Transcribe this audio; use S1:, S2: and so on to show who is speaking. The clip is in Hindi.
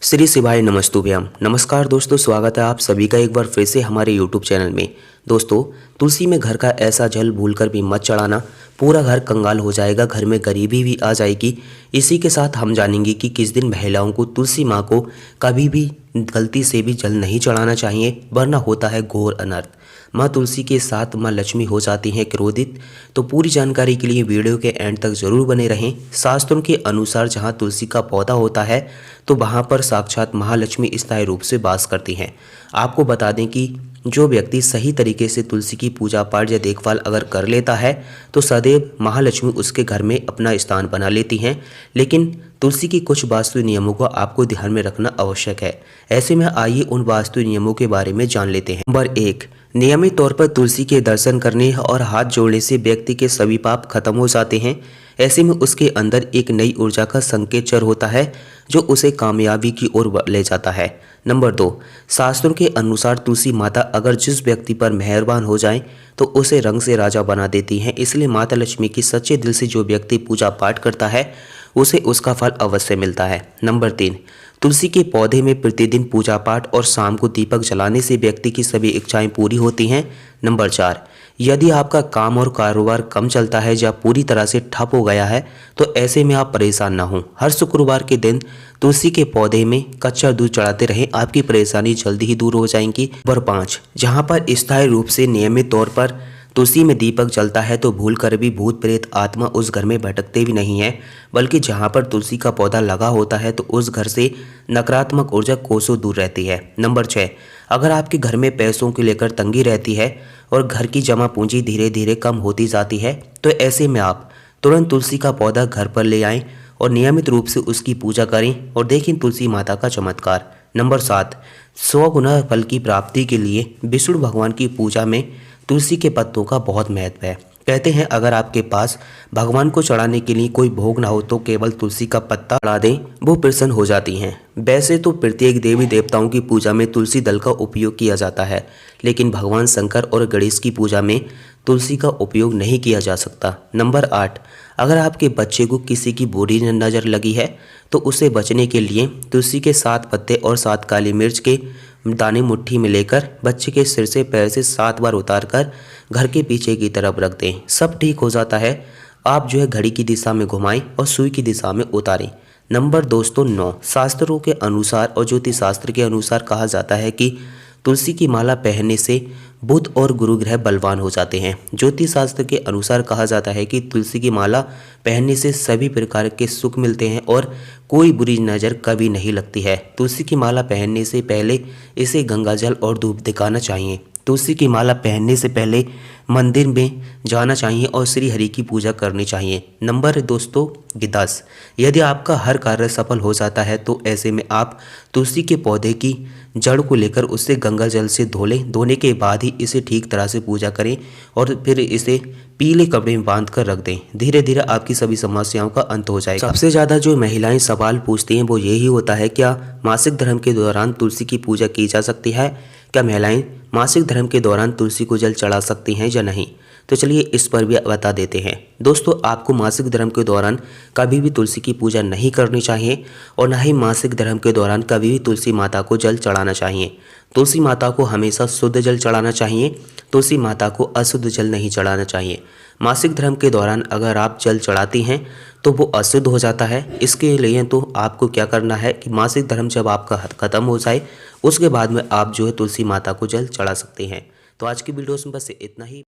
S1: श्री शिवाय नमस्तुभ्यम। नमस्कार दोस्तों, स्वागत है आप सभी का एक बार फिर से हमारे यूट्यूब चैनल में। दोस्तों, तुलसी में घर का ऐसा जल भूलकर भी मत चढ़ाना, पूरा घर कंगाल हो जाएगा, घर में गरीबी भी आ जाएगी। इसी के साथ हम जानेंगे कि किस दिन महिलाओं को तुलसी माँ को कभी भी गलती से भी जल नहीं चढ़ाना चाहिए, वरना होता है घोर अनर्थ। माँ तुलसी के साथ माँ लक्ष्मी हो जाती हैं क्रोधित। तो पूरी जानकारी के लिए वीडियो के एंड तक जरूर बने रहें। शास्त्रों के अनुसार जहाँ तुलसी का पौधा होता है तो वहाँ पर साक्षात महालक्ष्मी स्थायी रूप से वास करती हैं। आपको बता दें कि जो व्यक्ति सही तरीके से तुलसी की पूजा पाठ या देखभाल अगर कर लेता है तो सदैव महालक्ष्मी उसके घर में अपना स्थान बना लेती हैं। लेकिन तुलसी की कुछ वास्तु नियमों को आपको ध्यान में रखना आवश्यक है। ऐसे में आइए उन वास्तु नियमों के बारे में जान लेते हैं। नंबर 1, नियमित तौर पर तुलसी के दर्शन करने और हाथ जोड़ने से व्यक्ति के सभी पाप खत्म हो जाते हैं। ऐसे में उसके अंदर एक नई ऊर्जा का संकेत होता है जो उसे कामयाबी की ओर ले जाता है। नंबर 2, शास्त्रों के अनुसार तुलसी माता अगर जिस व्यक्ति पर मेहरबान हो जाए तो उसे रंग से राजा बना देती हैं। इसलिए माता लक्ष्मी की सच्चे दिल से जो व्यक्ति पूजा पाठ करता है उसे उसका फल अवश्य मिलता है। नंबर 3, तुलसी के पौधे में प्रतिदिन पूजा पाठ और शाम को दीपक जलाने से व्यक्ति की सभी इच्छाएं पूरी होती हैं। नंबर 4, यदि आपका काम और कारोबार कम चलता है या पूरी तरह से ठप हो गया है तो ऐसे में आप परेशान ना हों। हर शुक्रवार के दिन तुलसी के पौधे में कच्चा दूध चढ़ाते रहें, आपकी परेशानी जल्दी ही दूर हो जाएंगी। नंबर 5, जहाँ पर स्थायी रूप से नियमित तौर पर तुलसी में दीपक जलता है तो भूल कर भी भूत प्रेत आत्मा उस घर में भटकते भी नहीं है, बल्कि जहाँ पर तुलसी का पौधा लगा होता है तो उस घर से नकारात्मक ऊर्जा कोसों दूर रहती है। नंबर 6, अगर आपके घर में पैसों को लेकर तंगी रहती है और घर की जमा पूंजी धीरे धीरे कम होती जाती है तो ऐसे में आप तुरंत तुलसी का पौधा घर पर ले आएं और नियमित रूप से उसकी पूजा करें और देखें तुलसी माता का चमत्कार। नंबर 7, 100 गुना फल की प्राप्ति के लिए विष्णु भगवान की पूजा में तुलसी के पत्तों का बहुत महत्व है। कहते हैं अगर आपके पास भगवान को चढ़ाने के लिए कोई भोग ना हो तो केवल तुलसी का पत्ता चढ़ा दें, वो प्रसन्न हो जाती हैं। वैसे तो प्रत्येक देवी देवताओं की पूजा में तुलसी दल का उपयोग किया जाता है, लेकिन भगवान शंकर और गणेश की पूजा में तुलसी का उपयोग नहीं किया जा सकता। नंबर 8, अगर आपके बच्चे को किसी की बुरी नज़र लगी है तो उसे बचने के लिए तुलसी के 7 पत्ते और 7 काली मिर्च के दाने मुट्ठी में लेकर बच्चे के सिर से पैर से 7 बार उतारकर घर के पीछे की तरफ रख दें, सब ठीक हो जाता है। आप घड़ी की दिशा में घुमाएं और सुई की दिशा में उतारें। नंबर दोस्तों 9, शास्त्रों के अनुसार और ज्योतिष शास्त्र के अनुसार कहा जाता है कि तुलसी की माला पहनने से बुध और गुरु ग्रह बलवान हो जाते हैं। ज्योतिष शास्त्र के अनुसार कहा जाता है कि तुलसी की माला पहनने से सभी प्रकार के सुख मिलते हैं और कोई बुरी नज़र कभी नहीं लगती है। तुलसी की माला पहनने से पहले इसे गंगा जल और धूप दिखाना चाहिए। तुलसी की माला पहनने से पहले मंदिर में जाना चाहिए और श्री हरि की पूजा करनी चाहिए। नंबर दोस्तों 10, यदि आपका हर कार्य सफल हो जाता है तो ऐसे में आप तुलसी के पौधे की जड़ को लेकर उससे गंगा जल से धो लें। धोने के बाद ही इसे ठीक तरह से पूजा करें और फिर इसे पीले कपड़े में बांध कर रख दें। धीरे धीरे आपकी सभी समस्याओं का अंत हो जाएगा। सबसे ज़्यादा जो महिलाएं सवाल पूछती हैं वो यही होता है, क्या मासिक धर्म के दौरान तुलसी की पूजा की जा सकती है? क्या महिलाएं मासिक धर्म के दौरान तुलसी को जल चढ़ा सकती हैं या नहीं? तो चलिए इस पर भी बता देते हैं। दोस्तों, आपको मासिक धर्म के दौरान कभी भी तुलसी की पूजा नहीं करनी चाहिए और ना ही मासिक धर्म के दौरान कभी भी तुलसी माता को जल चढ़ाना चाहिए। तुलसी माता को हमेशा शुद्ध जल चढ़ाना चाहिए, तुलसी माता को अशुद्ध जल नहीं चढ़ाना चाहिए। मासिक धर्म के दौरान अगर आप जल चढ़ाती हैं तो वो अशुद्ध हो जाता है। इसके लिए तो आपको क्या करना है कि मासिक धर्म जब आपका खत्म हो जाए उसके बाद में आप तुलसी माता को जल चढ़ा सकते हैं। तो आज की वीडियो में बस इतना ही।